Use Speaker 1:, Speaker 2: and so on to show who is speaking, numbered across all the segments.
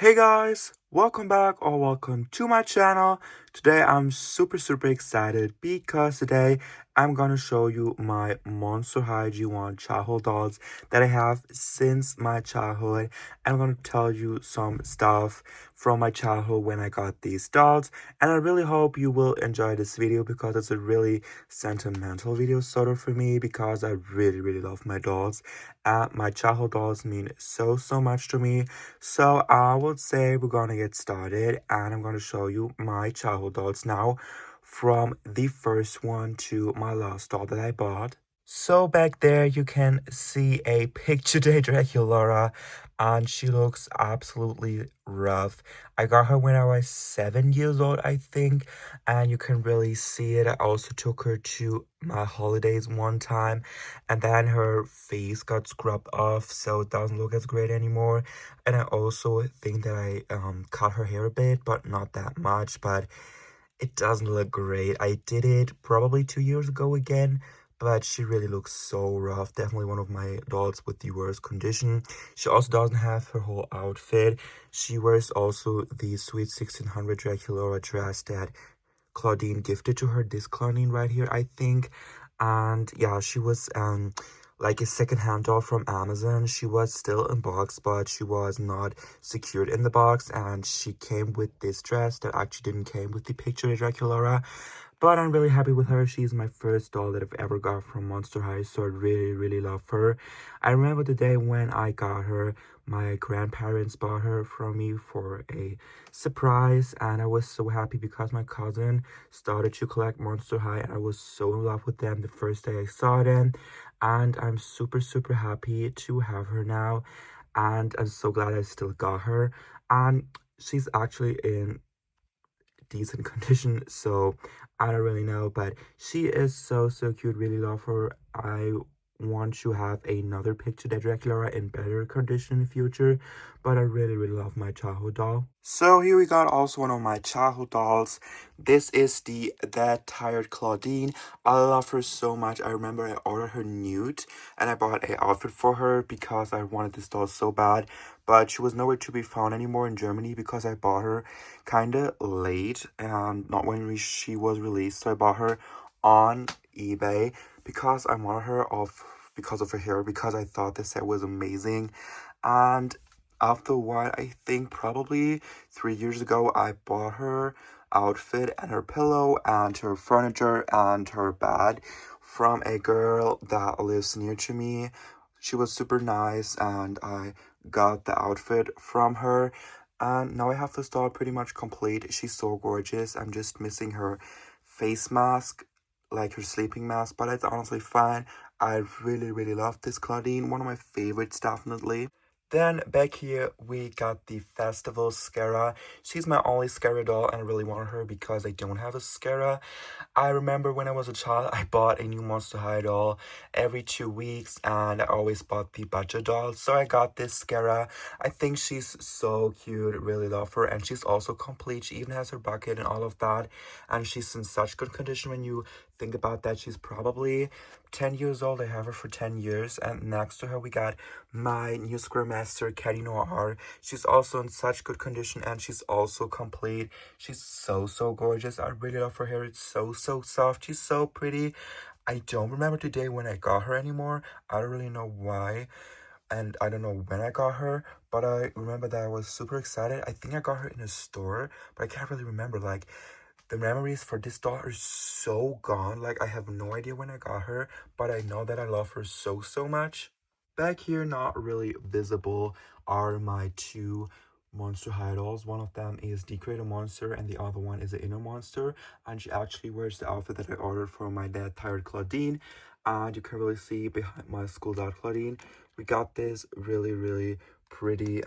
Speaker 1: Hey guys, welcome back or welcome to my channel. Today I'm super excited because today I'm gonna show you my Monster High G1 childhood dolls that I have since my childhood. I'm gonna tell you some stuff from my childhood when I got these dolls, and I really hope you will enjoy this video because it's a really sentimental video sort of for me because I really love my dolls. My childhood dolls mean so much to me. So I would say we're gonna get started and I'm gonna show you my childhood dolls now from the first one to my last doll that I bought. So back there you can see a picture day Draculaura and she looks absolutely rough. I got her when I was 7 years old, I think, and you can really see it. I also took her to my holidays one time and then her face got scrubbed off so it doesn't look as great anymore. And I also think that I cut her hair a bit, but not that much, but it doesn't look great. I did it probably 2 years ago again, but she really looks so rough. Definitely one of my dolls with the worst condition. She also doesn't have her whole outfit. She wears also the Sweet 1600 Draculaura dress that Claudine gifted to her. This Claudine right here, I think. And yeah, she was like a second-hand doll from Amazon. She was still in box, but she was not secured in the box, and she came with this dress that actually didn't came with the picture of Draculaura. But I'm really happy with her. She's my first doll that I've ever got from Monster High, so I really love her. I remember the day when I got her. My grandparents bought her from me for a surprise, and I was so happy because my cousin started to collect Monster High, and I was so in love with them the first day I saw them. And I'm super happy to have her now, and I'm so glad I still got her. And she's actually in decent condition, so I don't really know, but she is so cute. Really love her. I want to have another picture that Dracula in better condition in the future, but I really love my childhood doll. So here we got also one of my childhood dolls. This is the That Tired Claudine. I love her so much. I remember I ordered her nude and I bought a outfit for her because I wanted this doll so bad, but she was nowhere to be found anymore in Germany because I bought her kind of late and not when she was released. So I bought her on eBay because I wanted her off because of her hair, because I thought the set was amazing. And after a while, I think probably 3 years ago, I bought her outfit and her pillow and her furniture and her bed from a girl that lives near to me. She was super nice and I got the outfit from her, and now I have the style pretty much complete. She's so gorgeous. I'm just missing her face mask, like her sleeping mask, but it's honestly fine. I really love this Claudine. One of my favorites, definitely. Then back here we got the Festival Scara. She's my only Scara doll and I really want her because I don't have a Scara. I remember when I was a child, I bought a new Monster High doll every 2 weeks, and I always bought the budget doll. So I got this Scara. I think she's so cute, really love her, and she's also complete. She even has her bucket and all of that, and she's in such good condition when you think about that. She's probably 10 years old. I have her for 10 years, and next to her we got my new Square Master, Caddy Noir. She's also in such good condition, and she's also complete. She's so gorgeous. I really love her hair. It's so soft. She's so pretty. I don't remember the day when I got her anymore. I don't really know why, and I don't know when I got her, but I remember that I was super excited. I think I got her in a store, but I can't really remember. Like, the memories for this doll are so gone. Like, I have no idea when I got her, but I know that I love her so much. Back here, not really visible, are my two monster high dolls. One of them is the Creator Monster and the other one is the Inner Monster. And she actually wears the outfit that I ordered for my dad, Tired Claudine. And you can really see behind my school dot Claudine, we got this really pretty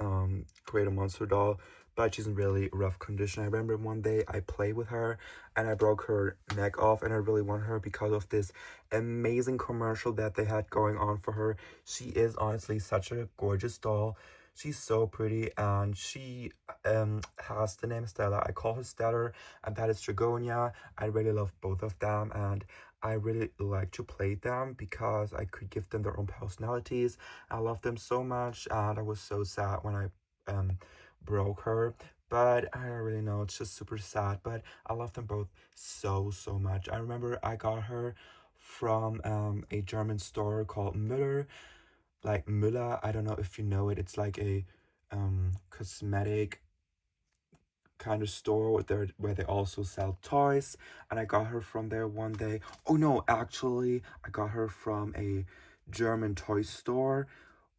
Speaker 1: Creator Monster doll, but she's in really rough condition. I remember one day I played with her and I broke her neck off, and I really want her because of this amazing commercial that they had going on for her. She is honestly such a gorgeous doll. She's so pretty, and she has the name Stella. I call her Stellar, and that is Dragonia. I really love both of them, and I really like to play them because I could give them their own personalities. I love them so much, and I was so sad when I broke her. But I don't really know, it's just super sad. But I love them both so much. I remember I got her from a German store called Müller, like Müller. I don't know if you know it. It's like a cosmetic kind of store where they also sell toys, and I got her from there one day. Oh no, actually I got her from a German toy store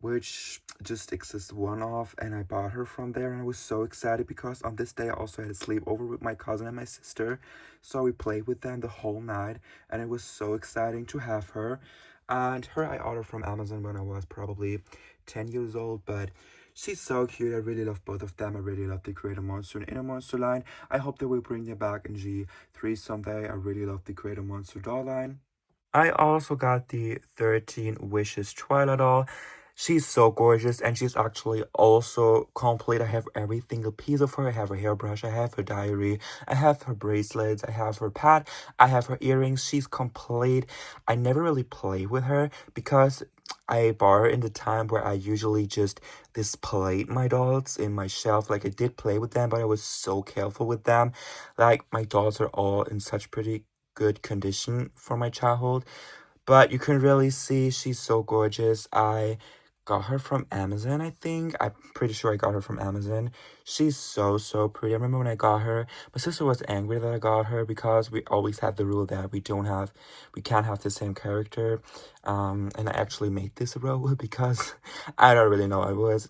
Speaker 1: which just exists one off, and I bought her from there, and I was so excited because on this day I also had a sleepover with my cousin and my sister, so we played with them the whole night, and it was so exciting to have her. And her I ordered from Amazon when I was probably 10 years old, but she's so cute. I really love both of them. I really love the Creator Monster and Inner Monster line. I hope they will bring them back in G3 someday. I really love the Creator Monster doll line. I also got the 13 Wishes Twilight doll. She's so gorgeous, and she's actually also complete. I have every single piece of her. I have her hairbrush, I have her diary, I have her bracelets, I have her pad, I have her earrings. She's complete. I never really play with her because I bought her in the time where I usually just displayed my dolls in my shelf. Like, I did play with them, but I was so careful with them. Like, my dolls are all in such pretty good condition for my childhood, but you can really see she's so gorgeous. I got her from Amazon, I think. I'm pretty sure I got her from Amazon. She's so pretty. I remember when I got her, my sister was angry that I got her because we always have the rule that we can't have the same character. And I actually made this rule because I don't really know. I was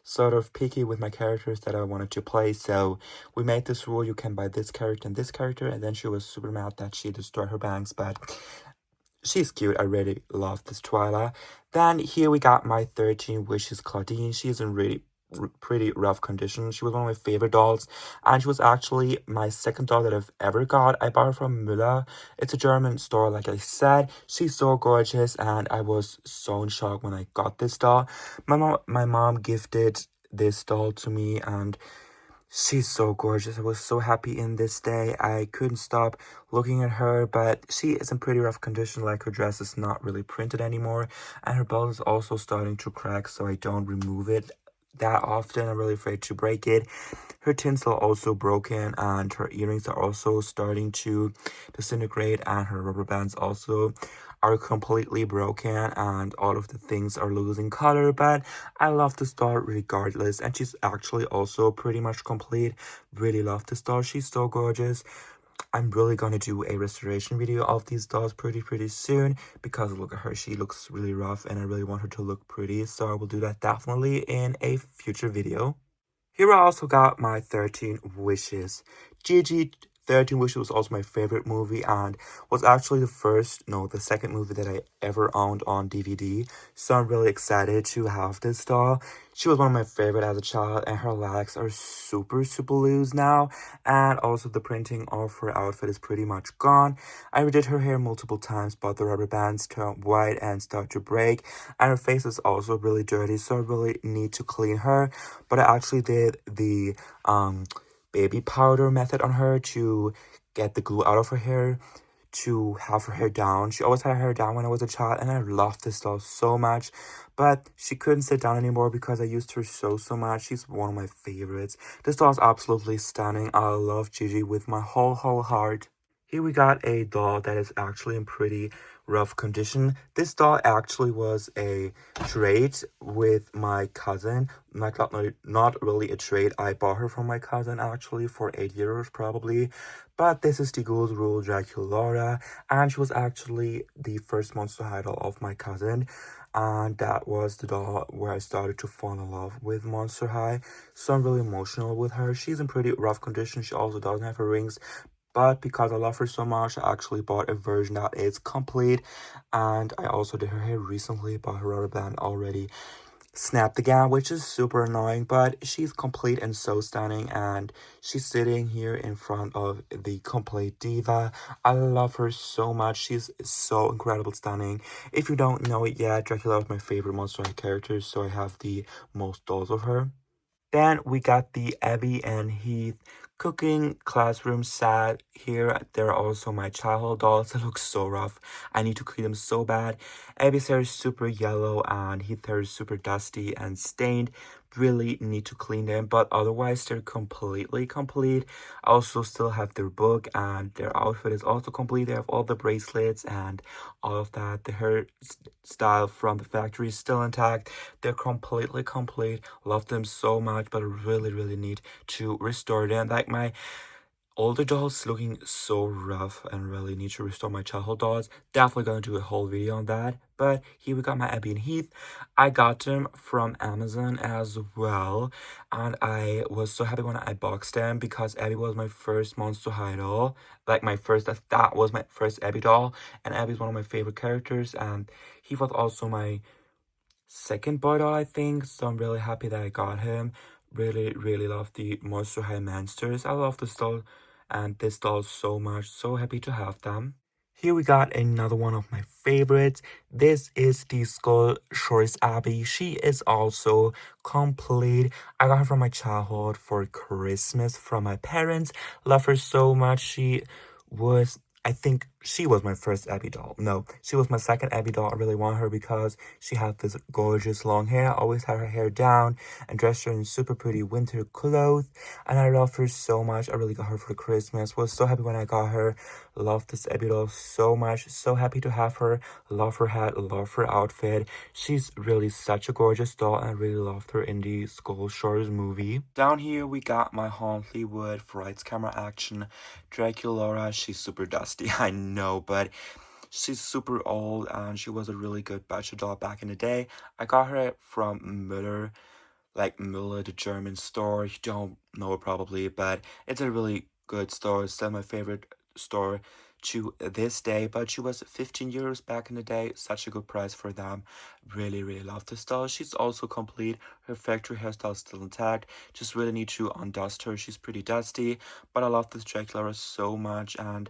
Speaker 1: sort of picky with my characters that I wanted to play. So we made this rule: you can buy this character, and then she was super mad that she destroyed her banks, but she's cute. I really love this Twyla. Then here we got my 13 Wishes Claudine. She's in really pretty rough condition. She was one of my favorite dolls, and she was actually my second doll that I've ever got. I bought her from Müller. It's a German store, like I said. She's so gorgeous, and I was so in shock when I got this doll. My mom gifted this doll to me, and she's so gorgeous. I was so happy in this day. I couldn't stop looking at her, but she is in pretty rough condition. Like, her dress is not really printed anymore, and her belt is also starting to crack, so I don't remove it that often. I'm really afraid to break it. Her tinsel also broken, and her earrings are also starting to disintegrate, and her rubber bands also are completely broken, and all of the things are losing color. But I love the star regardless, and she's actually also pretty much complete. Really love the star. She's so gorgeous. I'm really gonna do a restoration video of these dolls pretty soon because look at her. She looks really rough, and I really want her to look pretty, so I will do that definitely in a future video. Here I also got my 13 Wishes. Gigi 13 Wishes was also my favorite movie, and was actually the second movie that I ever owned on DVD. So I'm really excited to have this doll. She was one of my favorite as a child, and her legs are super loose now. And also the printing of her outfit is pretty much gone. I redid her hair multiple times, but the rubber bands turn white and start to break. And her face is also really dirty, so I really need to clean her. But I actually did the baby powder method on her to get the glue out of her hair, to have her hair down. She always had her hair down when I was a child, and I loved this doll so much. But she couldn't sit down anymore because I used her so much. She's one of my favorites. This doll is absolutely stunning. I love Gigi with my whole heart. Here we got a doll that is actually in pretty rough condition. This doll actually was a trade with my cousin. Not really a trade. I bought her from my cousin actually for €8 probably. But this is the Ghouls Rule Draculaura, and she was actually the first monster idol of my cousin. And that was the doll where I started to fall in love with Monster High. So I'm really emotional with her. She's in pretty rough condition. She also doesn't have her rings, but because I love her so much, I actually bought a version that is complete. And I also did her hair recently, but her rubber band already snapped again, which is super annoying. But she's complete and so stunning, and she's sitting here in front of the complete diva. I love her so much. She's so incredible stunning. If you don't know it yet, Dracula is my favorite Monster High character, so I have the most dolls of her. Then we got the Abby and Heath cooking classroom set. Here, there are also my childhood dolls. They look so rough. I need to clean them so bad. Abby's hair is super yellow, and Heath's hair is super dusty and stained. really need to clean them, but otherwise they're completely complete. I also still have their book, and their outfit is also complete. They have all the bracelets and all of that. The style from the factory is still intact. They're completely complete. Love them so much, but I really need to restore them. Like my older dolls looking so rough, and really need to restore my childhood dolls. Definitely gonna do a whole video on that. But here we got my Abby and Heath. I got them from Amazon as well, and I was so happy when I boxed them because Abby was my first Monster High doll. Like my first, that was my first Abby doll, and Abby's one of my favorite characters, and he was also my second boy doll, I think. So I'm really happy that I got him. Really love the Monster High Monsters. I love this doll and this doll so much. So happy to have them. Here we got another one of my favorites. This is the Skull Shores Abby. She is also complete. I got her from my childhood for Christmas from my parents. Love her so much. Was I think she was my first Abby doll. No, she was my second Abby doll. I really want her because she had this gorgeous long hair. I always had her hair down and dressed her in super pretty winter clothes. And I love her so much. I really got her for Christmas. Was so happy when I got her. Love this Abby doll so much. So happy to have her. Love her hat. Love her outfit. She's really such a gorgeous doll, and I really loved her in the Skull Shores movie. Down here we got my Hollywood Frights camera action Draculaura. She's super dusty, I know, but she's super old and she was a really good bachelor doll back in the day. I got her from Müller, like Müller, the German store. You don't know it probably, but it's a really good store. It's still my favorite store to this day, but she was 15 euros back in the day. Such a good price for them. Really love this doll. She's also complete. Her factory hairstyle is still intact. Just really need to undust her. She's pretty dusty, but I love this Dracula so much, and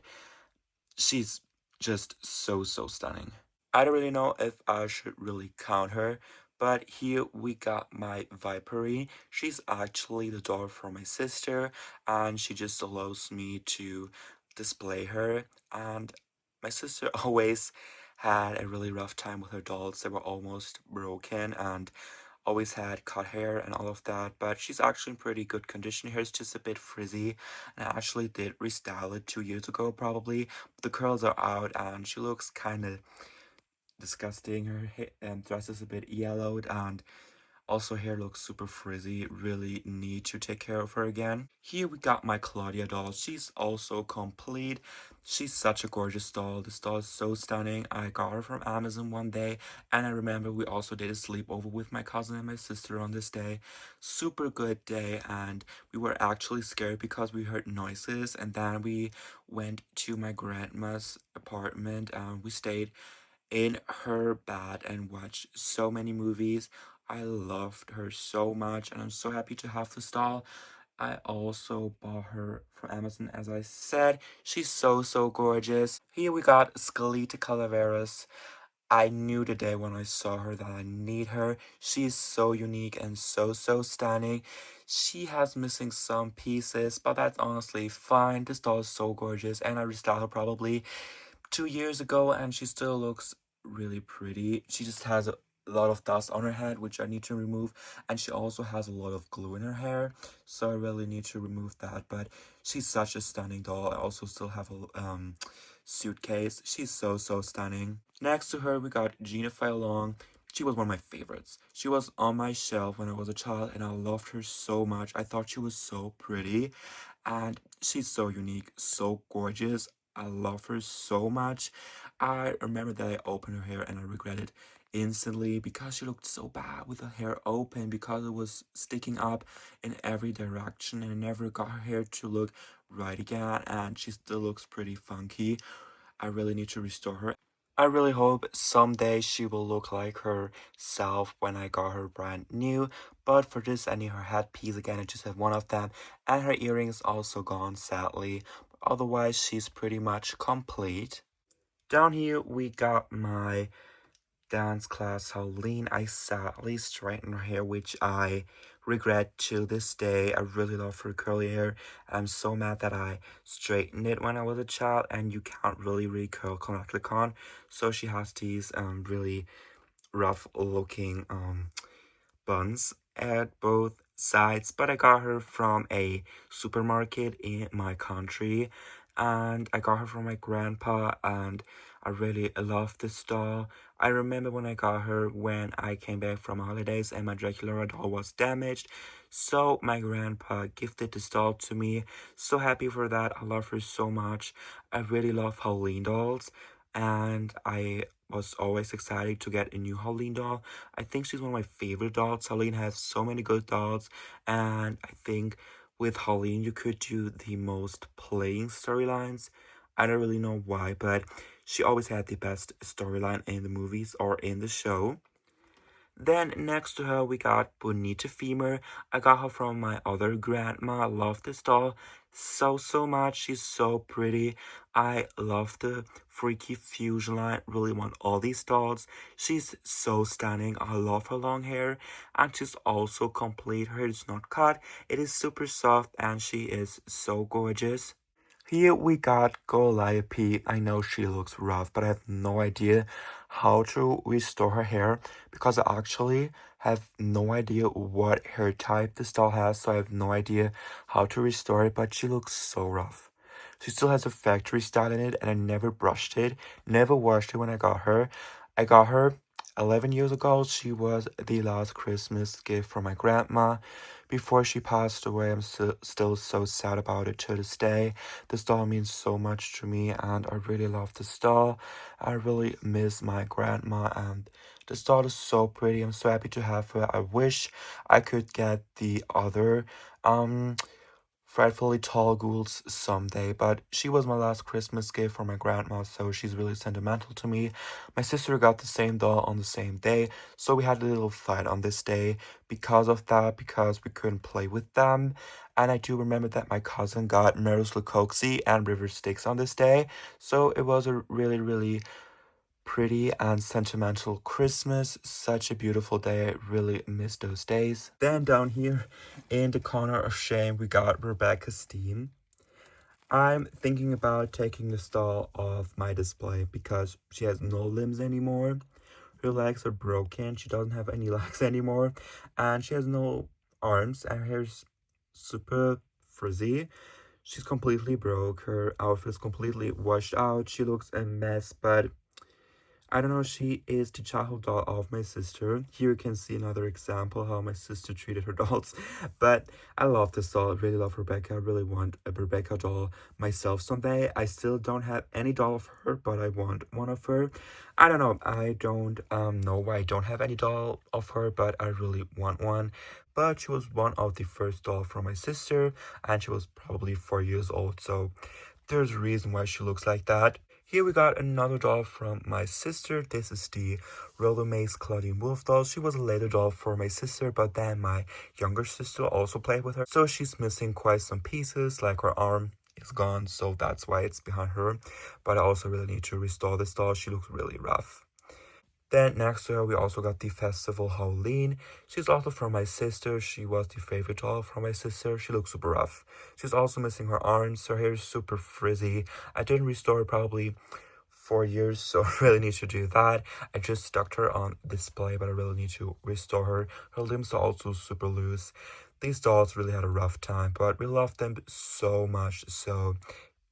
Speaker 1: she's just so stunning. I don't really know if I should really count her, but here we got my Vipery. She's actually the daughter from my sister, and she just allows me to display her. And my sister always had a really rough time with her dolls. They were almost broken, and always had cut hair and all of that, but she's actually in pretty good condition. Here it's just a bit frizzy, and I actually did restyle it 2 years ago probably. But the curls are out, and she looks kind of disgusting. Her dress is a bit yellowed, and also hair looks super frizzy. Really need to take care of her again. Here we got my Claudia doll. She's also complete. She's such a gorgeous doll. This doll is so stunning. I got her from Amazon one day, and I remember we also did a sleepover with my cousin and my sister on this day. Super good day, and we were actually scared because we heard noises, and then we went to my grandma's apartment, and we stayed in her bed and watched so many movies. I loved her so much, and I'm so happy to have this doll. I also bought her from Amazon, as I said. She's so gorgeous. Here we got Scalita Calaveras. I knew the day when I saw her that I need her. She is so unique and so stunning. She has missing some pieces, but that's honestly fine. This doll is so gorgeous, and I restyled her probably 2 years ago, and she still looks really pretty. She just has a lot of dust on her head, which I need to remove, and she also has a lot of glue in her hair, so I really need to remove that. But she's such a stunning doll. I also still have a suitcase. She's so stunning. Next to her we got Gina Long. She was one of my favorites. She was on my shelf when I was a child, and I loved her so much. I thought she was so pretty, and she's so unique, so gorgeous. I love her so much. I remember that I opened her hair and I regretted instantly because she looked so bad with her hair open, because it was sticking up in every direction, and I never got her hair to look right again, and she still looks pretty funky. I really need to restore her. I really hope someday she will look like herself when I got her brand new, but for this I need her headpiece again. I just have one of them, and her earrings also gone sadly. Otherwise she's pretty much complete. Down here we got my dance class Halloween. I sadly straightened her hair, which I regret to this day. I really love her curly hair. I'm so mad that I straightened it when I was a child, and you can't really recurl correctly con. So she has these really rough looking buns. at both sides, but I got her from a supermarket in my country, and I got her from my grandpa, and I really love this doll. I remember when I got her when I came back from holidays and my Dracula doll was damaged, so my grandpa gifted this doll to me. So happy for that. I love her so much. I really love Halloween dolls, and I was always excited to get a new Halloween doll. I think she's one of my favorite dolls. Halloween has so many good dolls, and I think with Halloween you could do the most playing storylines. I don't really know why, but she always had the best storyline in the movies or in the show. Then next to her we got Bonita Femur. I got her from my other grandma. I love this doll so much. She's so pretty. I love the freaky fusion line. Really want all these dolls. She's so stunning. I love her long hair, and she's also complete. Her hair is not cut. It is super soft, and she is so gorgeous. Here we got Calliope. I know she looks rough, but I have no idea how to restore her hair because I actually have no idea what hair type this doll has, so I have no idea how to restore it, but she looks so rough. She still has a factory style in it, and I never brushed it, never washed it when I got her. I got her 11 years ago. She was the last Christmas gift from my grandma. Before she passed away, I'm still so sad about it to this day. This doll means so much to me, and I really love this doll. I really miss my grandma, and this doll is so pretty. I'm so happy to have her. I wish I could get the other frightfully tall ghouls someday, but she was my last Christmas gift from my grandma, so she's really sentimental to me. My sister got the same doll on the same day, so we had a little fight on this day because of that, because we couldn't play with them. And I do remember that my cousin got Meryl Lucoxy and River Styx on this day, so it was a really pretty and sentimental Christmas. Such a beautiful day. I really miss those days. Then down here in the corner of shame, we got Rebecca Steam. I'm thinking about taking this doll off my display because she has no limbs anymore. Her legs are broken. She doesn't have any legs anymore. And she has no arms. And her hair's super frizzy. She's completely broke. Her outfit is completely washed out. She looks a mess, but I don't know, she is the childhood doll of my sister. Here you can see another example how my sister treated her dolls. But I love this doll. I really love Rebecca. I really want a Rebecca doll myself someday. I still don't have any doll of her, but I want one of her. I don't know. I don't know why I don't have any doll of her, but I really want one. But she was one of the first doll from my sister, and she was probably 4 years old, so there's a reason why she looks like that. Here we got another doll from my sister. This is the Roller Maze Claudine Wolf doll. She was a later doll for my sister, but then my younger sister also played with her. So she's missing quite some pieces, like her arm is gone, so that's why it's behind her. But I also really need to restore this doll. She looks really rough. Then next to her, we also got the Festival Howleen. She's also from my sister. She was the favorite doll from my sister. She looks super rough. She's also missing her arms. Her hair is super frizzy. I didn't restore her probably 4 years, so I really need to do that. I just stuck her on display, but I really need to restore her. Her limbs are also super loose. These dolls really had a rough time, but we loved them so much, so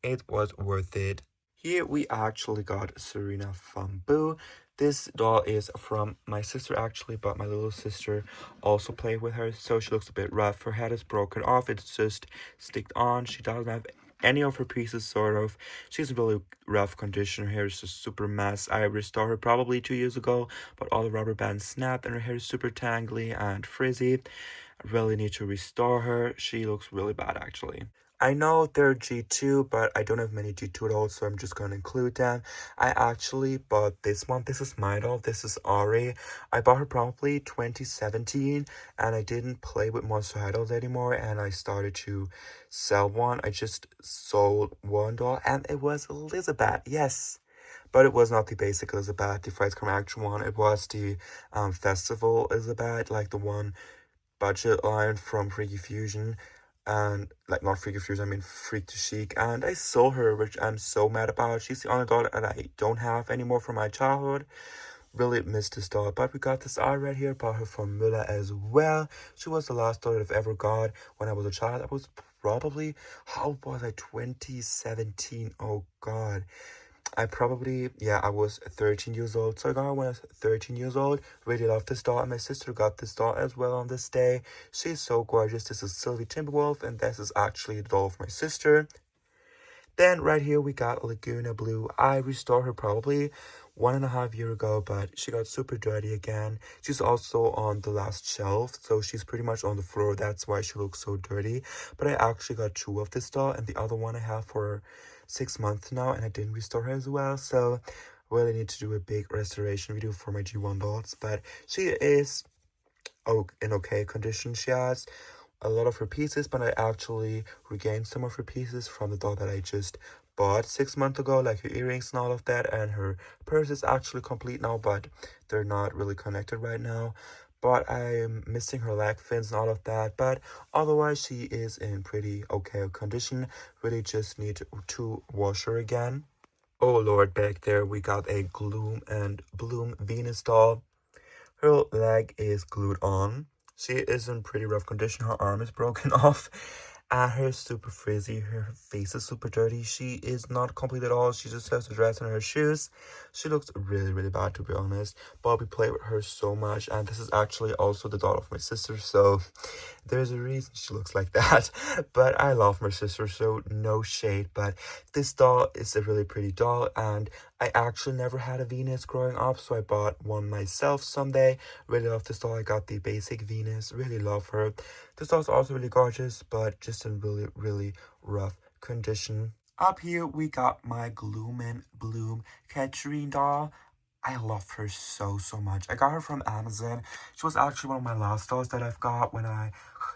Speaker 1: it was worth it. Here we actually got Serena from Boo. This doll is from my sister actually, but my little sister also played with her, so she looks a bit rough. Her head is broken off, it's just sticked on. She doesn't have any of her pieces, sort of. She's in really rough condition. Her hair is just super mess. I restored her probably 2 years ago, but all the rubber bands snapped and her hair is super tangly and frizzy. I really need to restore her. She looks really bad actually. I know they're G2, but I don't have many G2 dolls, so I'm just going to include them. I actually bought this one. This is my doll. This is Ari. I bought her probably 2017, and I didn't play with Monster High dolls anymore, and I started to sell one. I just sold one doll, and it was Elizabeth. Yes. But it was not the basic Elizabeth, the Fights Come Action one. It was the Festival Elizabeth, like the one budget line from Freaky Fusion, and like not Freaky Fusion, I mean Freak to Chic. And I sold her, which I'm so mad about. She's the only doll that I don't have anymore from my childhood. Really missed this doll, but we got this art right here. Bought her from Müller as well. She was the last doll I've ever got when I was a child. I was probably, how old was I? 2017. Oh God. I probably, yeah, I was 13 years old. So I got her when I was 13 years old. Really love this doll. And my sister got this doll as well on this day. She's so gorgeous. This is Sylvie Timberwolf, and this is actually the doll of my sister. Then right here we got Laguna Blue. I restored her probably 1.5 years ago, but she got super dirty again. She's also on the last shelf, so she's pretty much on the floor. That's why she looks so dirty. But I actually got two of this doll, and the other one I have for 6 months now, and I didn't restore her as well. So really need to do a big restoration video for my G1 dolls. But she is in okay condition. She has a lot of her pieces, but I actually regained some of her pieces from the doll that I just bought 6 months ago, like her earrings and all of that, and her purse is actually complete now, but they're not really connected right now. But I'm missing her leg fins and all of that, but otherwise she is in pretty okay condition. Really just need to wash her again. Oh Lord, back there we got a Gloom and Bloom Venus doll. Her leg is glued on. She is in pretty rough condition. Her arm is broken off. And her super frizzy. Her face is super dirty. She is not complete at all. She just has a dress and her shoes. She looks really, really bad, to be honest. But we play with her so much. And this is actually also the doll of my sister. So there's a reason she looks like that. But I love my sister, so no shade. But this doll is a really pretty doll. And I actually never had a Venus growing up, so I bought one myself someday. Really love this doll. I got the basic Venus. Really love her. This doll's also really gorgeous, but just in really, really rough condition. Up here, we got my Gloom and Bloom Katrine doll. I love her so, so much. I got her from Amazon. She was actually one of my last dolls that I've got when I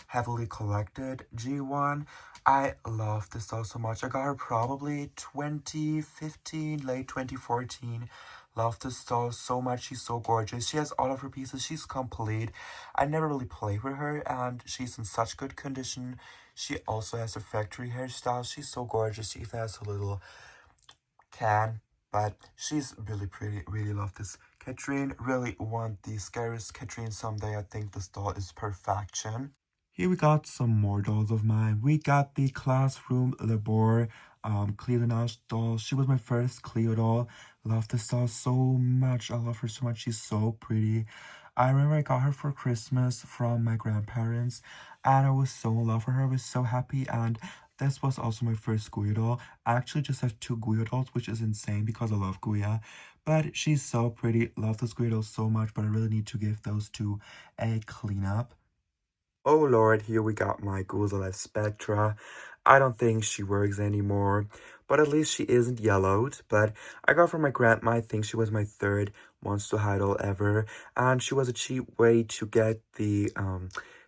Speaker 1: heavily collected G1. I love this doll so much. I got her probably 2015, late 2014. Love this doll so much. She's so gorgeous. She has all of her pieces. She's complete. I never really played with her, and she's in such good condition. She also has a factory hairstyle. She's so gorgeous. She even has a little can, but she's really pretty. Really love this Katrine. Really want the scariest Katrine someday. I think this doll is perfection. Here we got some more dolls of mine. We got the Classroom Labor Cleo Nash doll. She was my first Cleo doll. Love this doll so much. I love her so much. She's so pretty. I remember I got her for Christmas from my grandparents, and I was so in love with her. I was so happy, and this was also my first Guya doll. I actually just have two Guya dolls, which is insane because I love Guya. But she's so pretty. Love those Guya dolls so much, but I really need to give those two a cleanup. Oh Lord, here we got my Ghouls Alive Spectra. I don't think she works anymore, but at least she isn't yellowed. But I got from my grandma. I think she was my third Monster High doll ever, and she was a cheap way to get the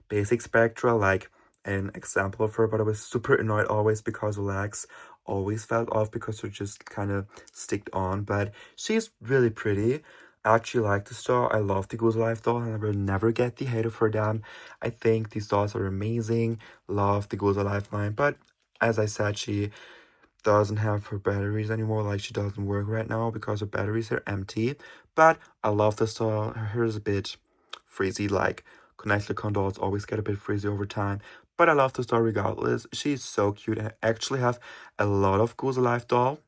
Speaker 1: basic Spectra, like an example of her. But I was super annoyed always because her legs always fell off because they're just kind of sticked on. But she's really pretty. I actually like this doll. I love the Ghouls Alive doll, and I will never get the hate for them. I think these dolls are amazing. Love the Ghouls Alive line, but as I said, she doesn't have her batteries anymore. Like, she doesn't work right now because her batteries are empty. But I love this doll. Her hair is a bit frizzy, like Connecticut dolls always get a bit frizzy over time. But I love this doll regardless. She's so cute. I actually have a lot of Ghouls Alive doll.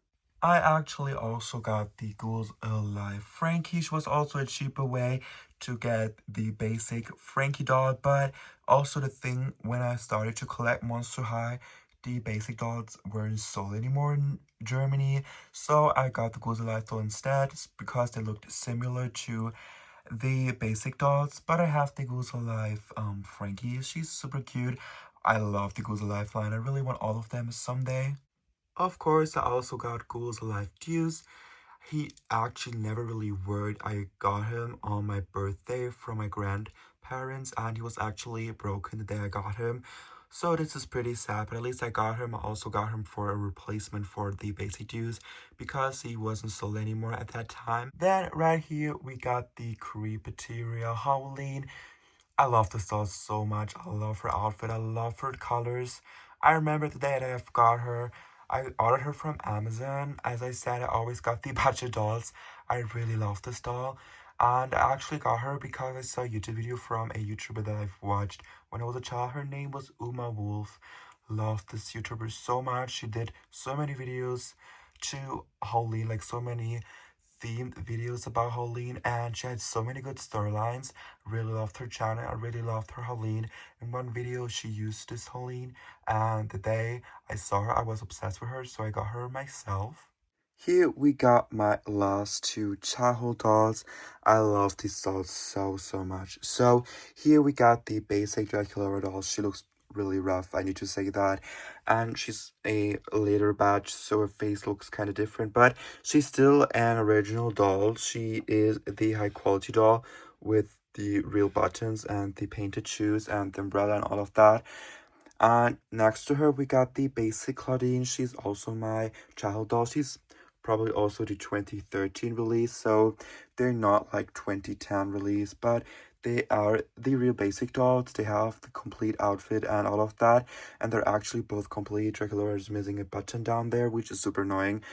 Speaker 1: I actually also got the Ghouls Alive Frankie. She was also a cheaper way to get the basic Frankie doll, but also the thing when I started to collect Monster High, the basic dolls weren't sold anymore in Germany, so I got the Ghouls Alive doll instead because they looked similar to the basic dolls, but I have the Ghouls Alive Frankie. She's super cute. I love the Ghouls Alive line. I really want all of them someday. Of course, I also got Ghouls Alive Deuce. He actually never really worked. I got him on my birthday from my grandparents, and he was actually broken the day I got him. So this is pretty sad, but at least I got him. I also got him for a replacement for the basic Deuce because he wasn't sold anymore at that time. Then right here, we got the Creepateria Howleen. I love this doll so much. I love her outfit. I love her colors. I remember the day that I've got her. I ordered her from Amazon. As I said, I always got the budget dolls. I really love this doll. And I actually got her because I saw a YouTube video from a YouTuber that I've watched when I was a child. Her name was Uma Wolf. Loved this YouTuber so much. She did so many videos to Halloween, like so many themed videos about Halloween, and she had so many good storylines. Really loved her channel. I really loved her Halloween. In one video, she used this Halloween, and the day I saw her, I was obsessed with her, so I got her myself. Here we got my last two childhood dolls. I love these dolls so much. So here we got the basic Dracula doll. She looks really rough, I need to say that. And she's a later batch, so her face looks kind of different. But she's still an original doll. She is the high quality doll with the real buttons and the painted shoes and the umbrella and all of that. And next to her, we got the basic Claudine. She's also my childhood doll. She's probably also the 2013 release, so they're not like 2010 release, but they are the real basic dolls. They have the complete outfit and all of that, and they're actually both complete. Dracula is missing a button down there, which is super annoying.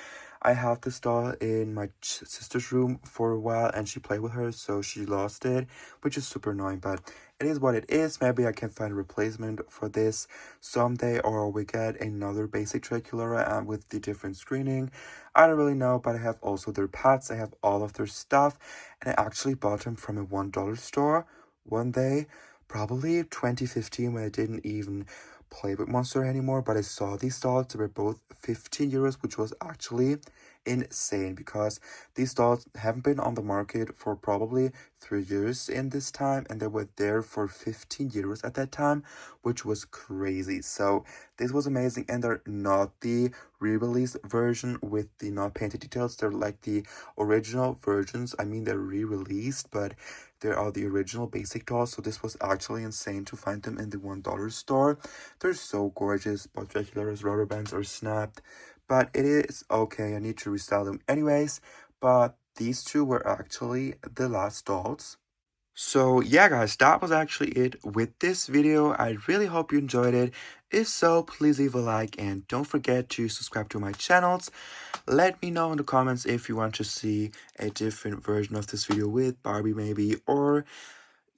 Speaker 1: I had this doll in my sister's room for a while, and she played with her, so she lost it, which is super annoying, but it is what it is. Maybe I can find a replacement for this someday, or we get another basic Dracula and with the different screening. I don't really know, but I have also their pets. I have all of their stuff, and I actually bought them from a $1 store one day, probably 2015, when I didn't even play with Monster anymore, but I saw these dolls. They were both 15 euros, which was actually insane because these dolls haven't been on the market for probably 3 years in this time, and they were there for 15 euros at that time, which was crazy. So this was amazing, and they're not the re-release version with the not painted details. They're like the original versions. I mean, they're re-released, but they are the original basic dolls, so this was actually insane to find them in the $1 store. They're so gorgeous, but Dracula's rubber bands are snapped. But it is okay, I need to restyle them anyways. But these two were actually the last dolls. So yeah guys, that was actually it with this video. I really hope you enjoyed it. If so, please leave a like and don't forget to subscribe to my channels. Let me know in the comments if you want to see a different version of this video with Barbie maybe, or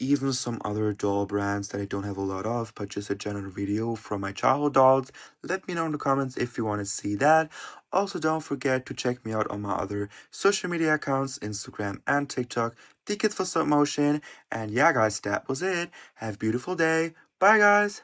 Speaker 1: even some other doll brands that I don't have a lot of, but just a general video from my childhood dolls. Let me know in the comments if you want to see that. Also, don't forget to check me out on my other social media accounts, Instagram and TikTok, The Kids for Stop Motion. And yeah, guys, that was it. Have a beautiful day. Bye, guys.